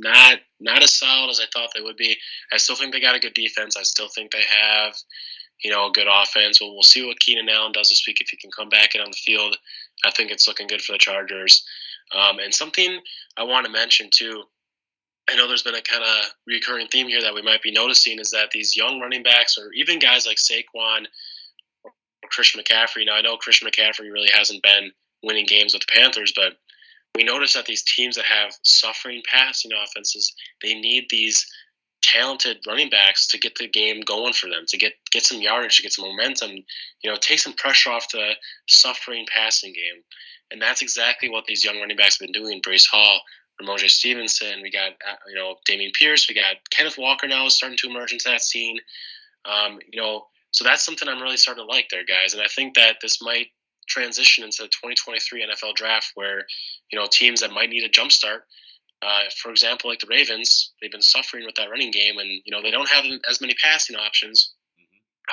not as solid as I thought they would be. I still think they got a good defense. I still think they have, a good offense. Well, we'll see what Keenan Allen does this week if he can come back in on the field. I think it's looking good for the Chargers. And something I want to mention too. I know there's been a kind of recurring theme here that we might be noticing is that these young running backs or even guys like Saquon or Christian McCaffrey. Now, I know Christian McCaffrey really hasn't been winning games with the Panthers, but we notice that these teams that have suffering passing offenses, they need these talented running backs to get the game going for them, to get some yardage, to get some momentum, take some pressure off the suffering passing game. And that's exactly what these young running backs have been doing. Breece Hall, Ramondre Stevenson, we got, Dameon Pierce, we got Kenneth Walker now is starting to emerge into that scene. So that's something I'm really starting to like there, guys. And I think that this might transition into the 2023 NFL draft where, teams that might need a jump start, for example, like the Ravens, they've been suffering with that running game and, they don't have as many passing options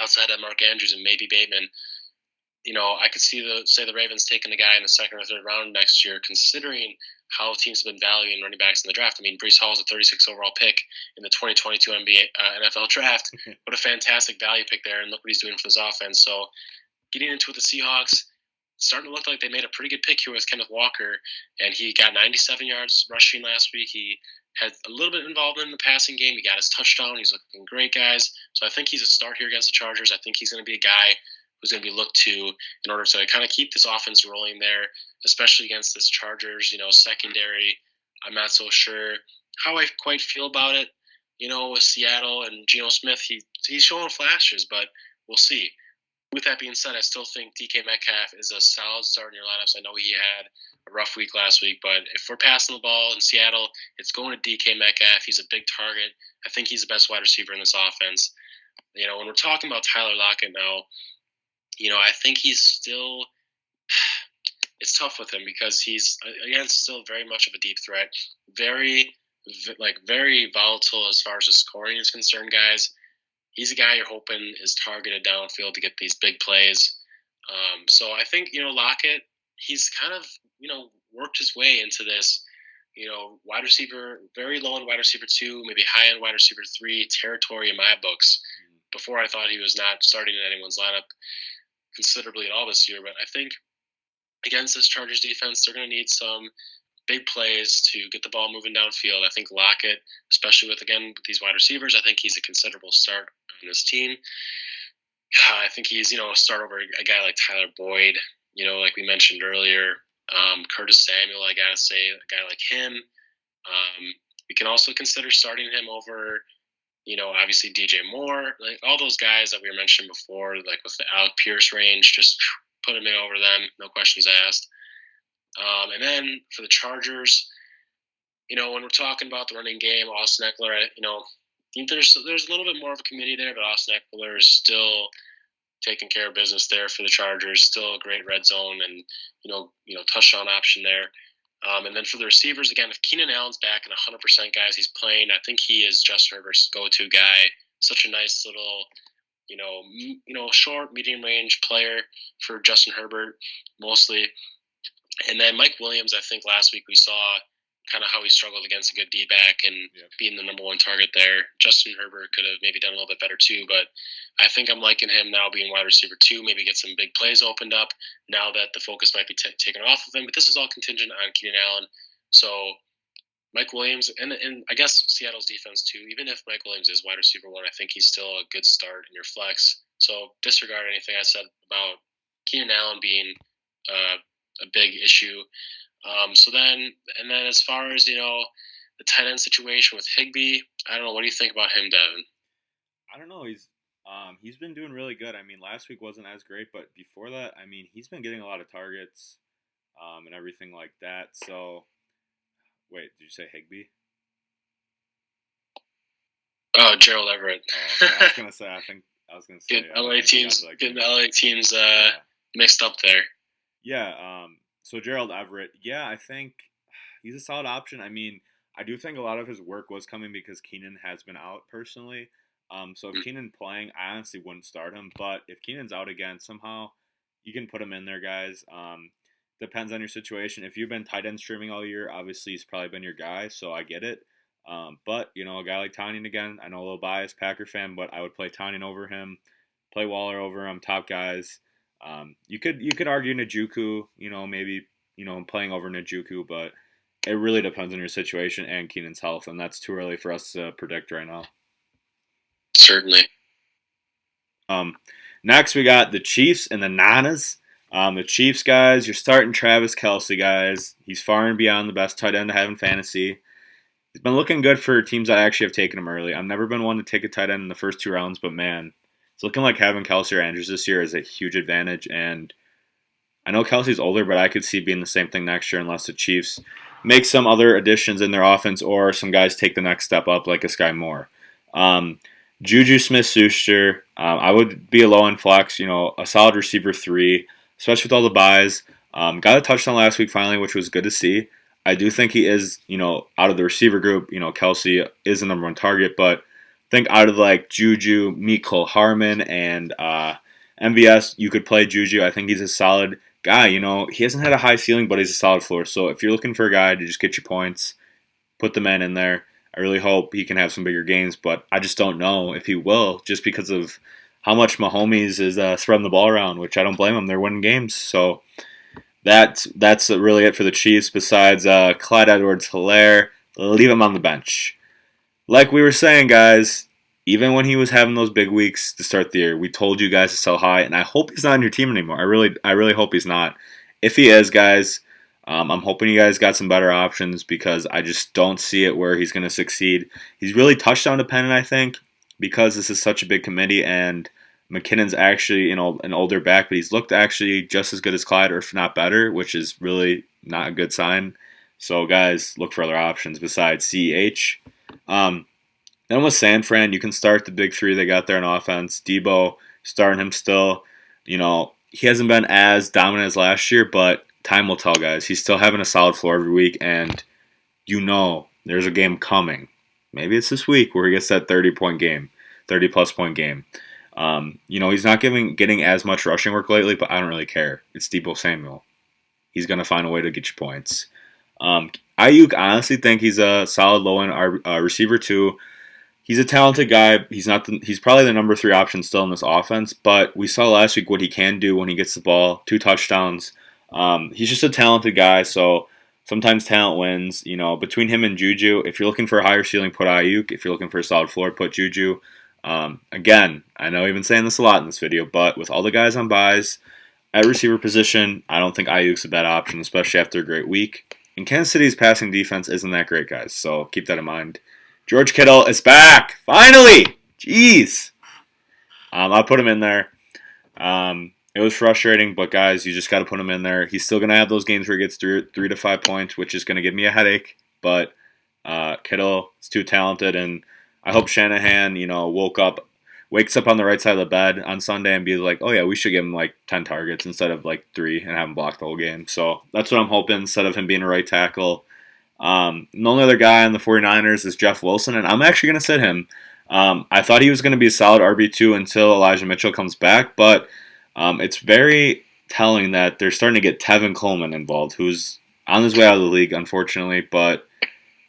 outside of Mark Andrews and maybe Bateman. I could see the Ravens taking a guy in the second or third round next year, considering how teams have been valuing running backs in the draft. I mean, Breece Hall is a 36 overall pick in the 2022 NFL draft. What a fantastic value pick there, and look what he's doing for this offense. So getting into it, the Seahawks, starting to look like they made a pretty good pick here with Kenneth Walker, and he got 97 yards rushing last week. He had a little bit of involvement in the passing game. He got his touchdown. He's looking great, guys. So I think he's a start here against the Chargers. I think he's going to be a guy who's going to be looked to in order to kind of keep this offense rolling there, especially against this Chargers, secondary. I'm not so sure how I quite feel about it, with Seattle and Geno Smith. He's showing flashes, but we'll see. With that being said, I still think DK Metcalf is a solid start in your lineups. I know he had a rough week last week, but if we're passing the ball in Seattle, it's going to DK Metcalf. He's a big target. I think he's the best wide receiver in this offense. When we're talking about Tyler Lockett now, I think he's still – it's tough with him because he's, again, still very much of a deep threat. Very volatile as far as the scoring is concerned, guys. He's a guy you're hoping is targeted downfield to get these big plays. So I think, Lockett, he's kind of, worked his way into this, wide receiver, very low end wide receiver 2, maybe high end wide receiver 3 territory in my books. Before I thought he was not starting in anyone's lineup considerably at all this year. But I think against this Chargers defense, they're going to need some big plays to get the ball moving downfield. I think Lockett, especially with these wide receivers, I think he's a considerable start on this team. I think he's, a start over a guy like Tyler Boyd, like we mentioned earlier. Curtis Samuel, I got to say, a guy like him. We can also consider starting him over, obviously DJ Moore, like all those guys that we were mentioning before, like with the Alec Pierce range, just put him in over them, no questions asked. And then for the Chargers, when we're talking about the running game, Austin Eckler, there's a little bit more of a committee there, but Austin Eckler is still taking care of business there for the Chargers. Still a great red zone and touchdown option there. And then for the receivers, again, if Keenan Allen's back and 100% guys, he's playing. I think he is Justin Herbert's go-to guy. Such a nice little, short, medium range player for Justin Herbert mostly. And then Mike Williams, I think last week we saw kind of how he struggled against a good D-back and being the number one target there. Justin Herbert could have maybe done a little bit better too, but I think I'm liking him now being wide receiver 2, maybe get some big plays opened up now that the focus might be taken off of him. But this is all contingent on Keenan Allen. So Mike Williams, and I guess Seattle's defense too, even if Mike Williams is wide receiver 1, I think he's still a good start in your flex. So disregard anything I said about Keenan Allen being a big issue. So then as far as, the tight end situation with Higbee, I don't know. What do you think about him, Devin? I don't know. He's been doing really good. I mean, last week wasn't as great, but before that, I mean, he's been getting a lot of targets. and everything like that. So, wait, did you say Higbee? Oh, Gerald Everett. Oh, okay. I was gonna say. Getting the LA teams mixed up there. Yeah. So Gerald Everett. Yeah, I think he's a solid option. I mean, I do think a lot of his work was coming because Keenan has been out personally. So if Keenan playing, I honestly wouldn't start him. But if Keenan's out again, somehow you can put him in there, guys. Depends on your situation. If you've been tight end streaming all year, obviously he's probably been your guy, so I get it. But a guy like Tanyan again, I know a little biased Packer fan, but I would play Tanyan over him, play Waller over him, top guys. You could argue Njoku, maybe playing over Njoku, but it really depends on your situation and Keenan's health, and that's too early for us to predict right now. Certainly. Next we got the Chiefs and the Nanas. The Chiefs, guys, you're starting Travis Kelce, guys. He's far and beyond the best tight end to have in fantasy. He's been looking good for teams that actually have taken him early. I've never been one to take a tight end in the first 2 rounds, but man, it's looking like having Kelce or Andrews this year is a huge advantage. And I know Kelce's older, but I could see being the same thing next year unless the Chiefs make some other additions in their offense or some guys take the next step up like a Sky Moore. Juju Smith-Schuster, I would be a low-end flex, a solid receiver 3, especially with all the buys. Got a touchdown last week finally, which was good to see. I do think he is, out of the receiver group, Kelce is the number 1 target, but I think out of like Juju, Mecole Hardman, and MVS, you could play Juju. I think he's a solid guy. He hasn't had a high ceiling, but he's a solid floor. So if you're looking for a guy to just get your points, put the man in there. I really hope he can have some bigger games, but I just don't know if he will just because of how much Mahomes is spreading the ball around, which I don't blame him. They're winning games. So that's really it for the Chiefs besides Clyde Edwards-Helaire. Leave him on the bench. Like we were saying, guys, even when he was having those big weeks to start the year, we told you guys to sell high, and I hope he's not on your team anymore. I really hope he's not. If he is, guys, I'm hoping you guys got some better options because I just don't see it where he's going to succeed. He's really touchdown dependent, I think, because this is such a big committee, and McKinnon's actually, an older back, but he's looked actually just as good as Clyde, or if not better, which is really not a good sign. So, guys, look for other options besides CEH. Then with San Fran, you can start the big 3 they got there on offense. Debo, starting him still. He hasn't been as dominant as last year, but time will tell, guys. He's still having a solid floor every week, and there's a game coming. Maybe it's this week where he gets that 30-point game, 30-plus point game. He's not getting as much rushing work lately, but I don't really care. It's Deebo Samuel. He's going to find a way to get you points. Ayuk, I honestly think he's a solid low-end receiver too. He's a talented guy. He's probably the number 3 option still in this offense, but we saw last week what he can do when he gets the ball. 2 touchdowns. He's just a talented guy, so sometimes talent wins. Between him and Juju, if you're looking for a higher ceiling, put Ayuk. If you're looking for a solid floor, put Juju. Again, I know I've been saying this a lot in this video, but with all the guys on buys at receiver position, I don't think Ayuk's a bad option, especially after a great week. And Kansas City's passing defense isn't that great, guys, so keep that in mind. George Kittle is back! Finally! Jeez! I'll put him in there. It was frustrating, but guys, you just got to put him in there. He's still going to have those games where he gets 3 to 5 points, which is going to give me a headache, but Kittle is too talented, and I hope Shanahan, wakes up on the right side of the bed on Sunday and be like, oh yeah, we should give him like 10 targets instead of like 3 and have him block the whole game. So that's what I'm hoping instead of him being a right tackle. The only other guy on the 49ers is Jeff Wilson, and I'm actually going to sit him. I thought he was going to be a solid RB2 until Elijah Mitchell comes back, but it's very telling that they're starting to get Tevin Coleman involved, who's on his way out of the league, unfortunately, but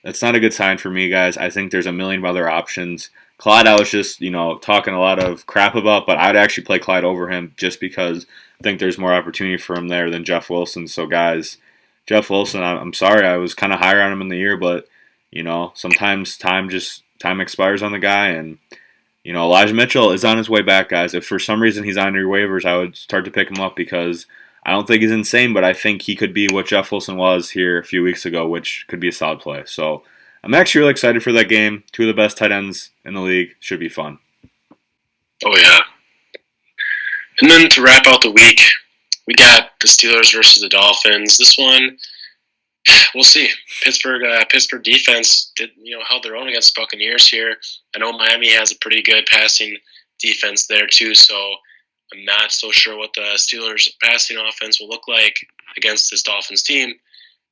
that's not a good sign for me, guys. I think there's a million other options. Clyde, I was just, talking a lot of crap about, but I'd actually play Clyde over him just because I think there's more opportunity for him there than Jeff Wilson. So, guys, Jeff Wilson, I'm sorry, I was kind of higher on him in the year, but, sometimes time expires on the guy, and, Elijah Mitchell is on his way back, guys. If for some reason he's on your waivers, I would start to pick him up because I don't think he's insane, but I think he could be what Jeff Wilson was here a few weeks ago, which could be a solid play. So I'm actually really excited for that game. 2 of the best tight ends in the league. Should be fun. Oh, yeah. And then to wrap out the week, we got the Steelers versus the Dolphins. This one, we'll see. Pittsburgh defense held their own against Buccaneers here. I know Miami has a pretty good passing defense there too, so I'm not so sure what the Steelers passing offense will look like against this Dolphins team.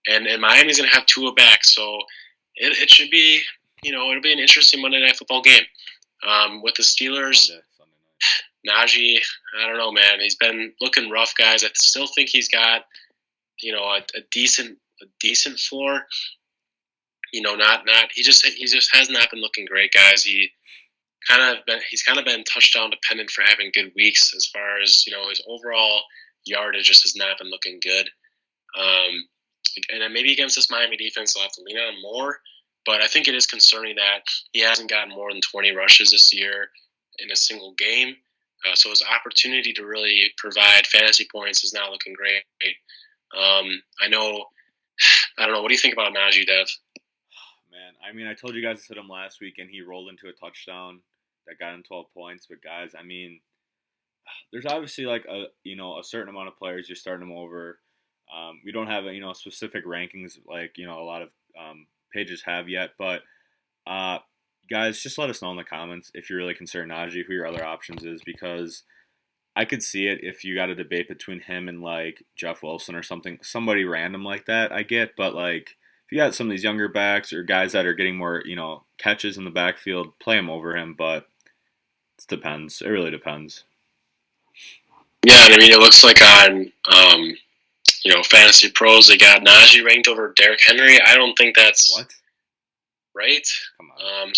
And Miami's going to have Tua back, so it should be, it'll be an interesting Monday Night Football game. With the Steelers, Sunday night. Najee, I don't know, man. He's been looking rough, guys. I still think he's got, a decent floor. He just has not been looking great, guys. He's kind of been touchdown dependent for having good weeks as far as his overall yardage just has not been looking good. And then maybe against this Miami defense, I'll have to lean on him more. But I think it is concerning that he hasn't gotten more than 20 rushes this year in a single game. So his opportunity to really provide fantasy points is not looking great. I don't know. What do you think about Najee, Dev? Man, I mean, I told you guys to sit him last week, and he rolled into a touchdown that got him 12 points. But guys, I mean, there's obviously like a certain amount of players you're starting them over. We don't have specific rankings like a lot of pages have yet, but guys, just let us know in the comments if you're really considering Najee, who your other options is, because I could see it if you got a debate between him and like Jeff Wilson or somebody random like that. I get, but like if you got some of these younger backs or guys that are getting more catches in the backfield, play him over him. But it depends. It really depends. Yeah, and I mean it looks like on Fantasy Pros they got Najee ranked over Derrick Henry. I don't think that's what. Right? Come on.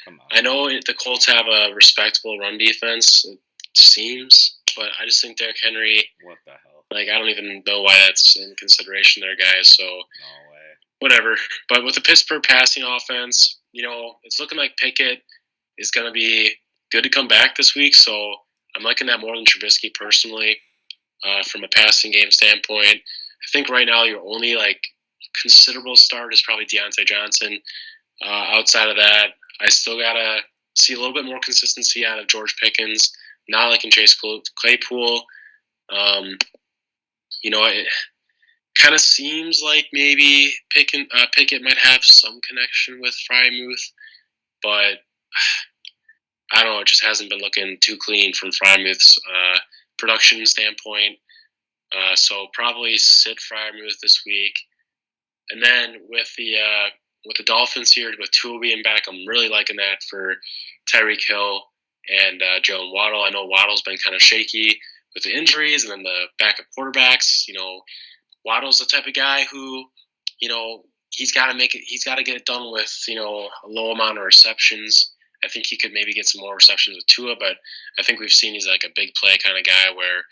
Come on. I know the Colts have a respectable run defense, it seems, but I just think Derrick Henry. What the hell? Like, I don't even know why that's in consideration there, guys. So, no way. Whatever. But with the Pittsburgh passing offense, it's looking like Pickett is going to be good to come back this week. So I'm liking that more than Trubisky personally, from a passing game standpoint. I think right now your only considerable start is probably Deontay Johnson. Outside of that, I still gotta see a little bit more consistency out of George Pickens. Not liking Chase Claypool. It kind of seems like maybe Pickett might have some connection with Freiermuth, but I don't know. It just hasn't been looking too clean from Freiermuth's production standpoint. So probably sit Freiermuth this week. And then with the Dolphins here, with Tua being back, I'm really liking that for Tyreek Hill and Jalen Waddle. I know Waddle's been kind of shaky with the injuries, and then the backup quarterbacks. Waddle's the type of guy who, he's got to make it. He's got to get it done with a low amount of receptions. I think he could maybe get some more receptions with Tua, but I think we've seen he's like a big play kind of guy where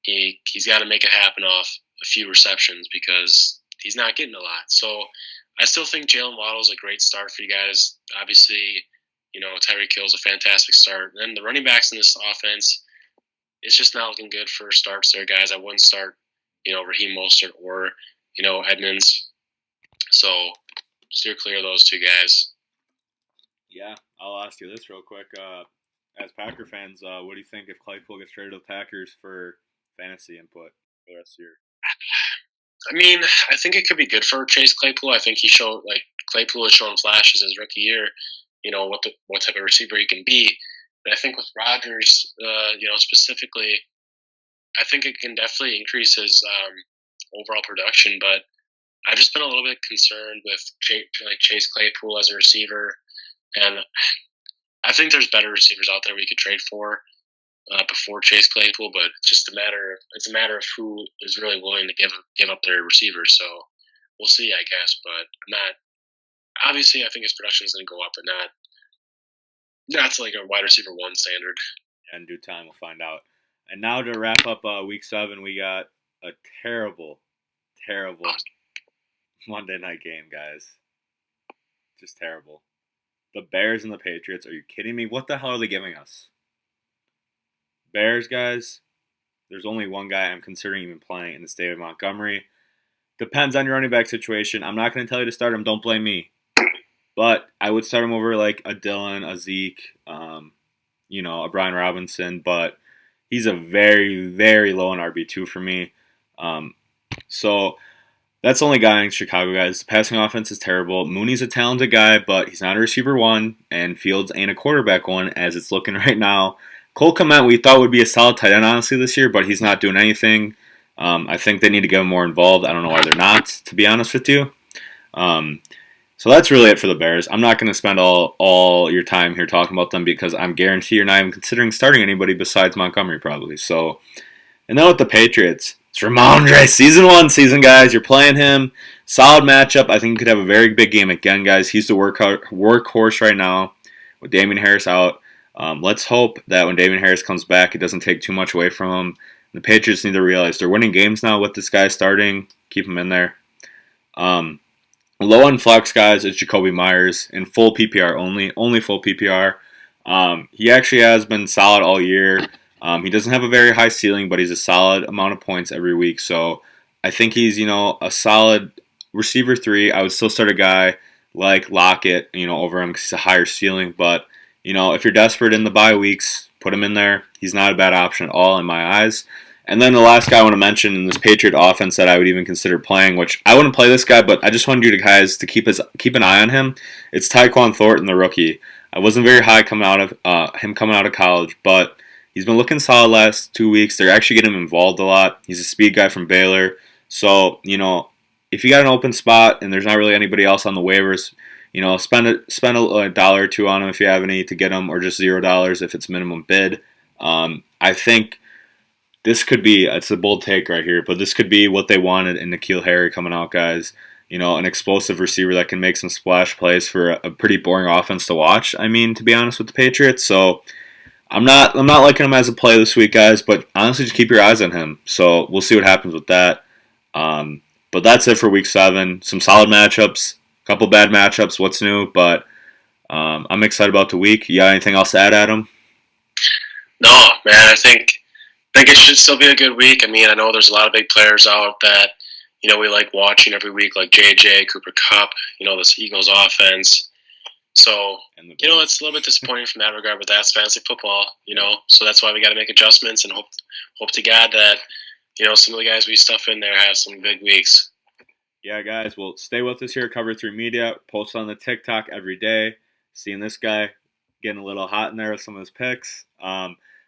he's got to make it happen off a few receptions because he's not getting a lot. So I still think Jalen Waddle's a great start for you guys. Obviously, Tyreek Hill's a fantastic start. And then the running backs in this offense, it's just not looking good for starts there, guys. I wouldn't start, Raheem Mostert or, Edmonds. So steer clear of those two guys. Yeah, I'll ask you this real quick. As Packer fans, what do you think if Claypool gets traded to the Packers for fantasy input for the rest of the year? I mean, I think it could be good for Chase Claypool. I think Claypool has shown flashes his rookie year, what type of receiver he can be. But I think with Rodgers, specifically, I think it can definitely increase his overall production. But I've just been a little bit concerned with Chase Claypool as a receiver, and I think there's better receivers out there we could trade for before Chase Claypool. But it's a matter of who is really willing to give up their receivers. So we'll see, I guess. But I'm not. Obviously, I think his production is going to go up, but not to like a wide receiver one standard. In due time, we'll find out. And now to wrap up week 7, we got a terrible Monday night game, guys. Just terrible. The Bears and the Patriots. Are you kidding me? What the hell are they giving us? Bears, guys. There's only one guy I'm considering even playing, and it's David Montgomery. Depends on your running back situation. I'm not going to tell you to start him. Don't blame me. But I would start him over like a Dylan, a Zeke, a Brian Robinson. But he's a very, very low in RB2 for me. So that's the only guy in Chicago, guys. The passing offense is terrible. Mooney's a talented guy, but he's not a receiver one, and Fields ain't a quarterback one, as it's looking right now. Cole Kmet, we thought would be a solid tight end, honestly, this year, but he's not doing anything. I think they need to get him more involved. I don't know why they're not, to be honest with you. So that's really it for the Bears. I'm not going to spend all your time here talking about them because I'm guarantee you're not even considering starting anybody besides Montgomery, probably. So, and then with the Patriots, it's Ramondre, season 1 season, guys. You're playing him. Solid matchup. I think he could have a very big game again, guys. He's the workhorse right now with Damian Harris out. Let's hope that when Damian Harris comes back, it doesn't take too much away from him. The Patriots need to realize they're winning games now with this guy starting. Keep him in there. Low on flex, guys, is Jacoby Myers in full PPR only full PPR. He actually has been solid all year. He doesn't have a very high ceiling, but he's a solid amount of points every week. So I think he's, a solid receiver 3. I would still start a guy like Lockett, over him because he's a higher ceiling. But, if you're desperate in the bye weeks, put him in there. He's not a bad option at all in my eyes. And then the last guy I want to mention in this Patriot offense that I would even consider playing, which I wouldn't play this guy, but I just wanted you guys to keep an eye on him. It's Tyquan Thornton, the rookie. I wasn't very high coming out of college, but he's been looking solid last 2 weeks. They're actually getting him involved a lot. He's a speed guy from Baylor. So, if you got an open spot and there's not really anybody else on the waivers, spend a dollar or two on him if you have any to get him, or just $0 if it's minimum bid. I think this could be, it's a bold take right here, but this could be what they wanted in N'Keal Harry coming out, guys. An explosive receiver that can make some splash plays for a pretty boring offense to watch, to be honest with the Patriots. So I'm not liking him as a play this week, guys, but honestly, just keep your eyes on him. So we'll see what happens with that. But that's it for week 7. Some solid matchups, a couple bad matchups, what's new, but I'm excited about the week. You got anything else to add, Adam? No, man, I think it should still be a good week. I know there's a lot of big players out that, we like watching every week, like JJ, Cooper Kupp, this Eagles offense. So, it's a little bit disappointing from that regard, but that's fantasy football, So that's why we got to make adjustments and hope to God that, some of the guys we stuff in there have some big weeks. Yeah, guys, well, stay with us here at Cover 3 Media. Post on the TikTok every day. Seeing this guy getting a little hot in there with some of his picks.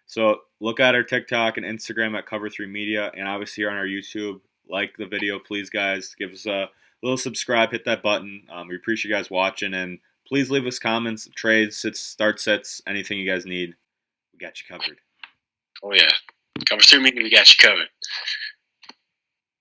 So look at our TikTok and Instagram at Cover 3 Media, and obviously here on our YouTube. Like the video, please, guys. Give us a little subscribe, hit that button. We appreciate you guys watching, and please leave us comments, trades, sits, start sets, anything you guys need. We got you covered. Oh, yeah. Cover 3 Media, we got you covered.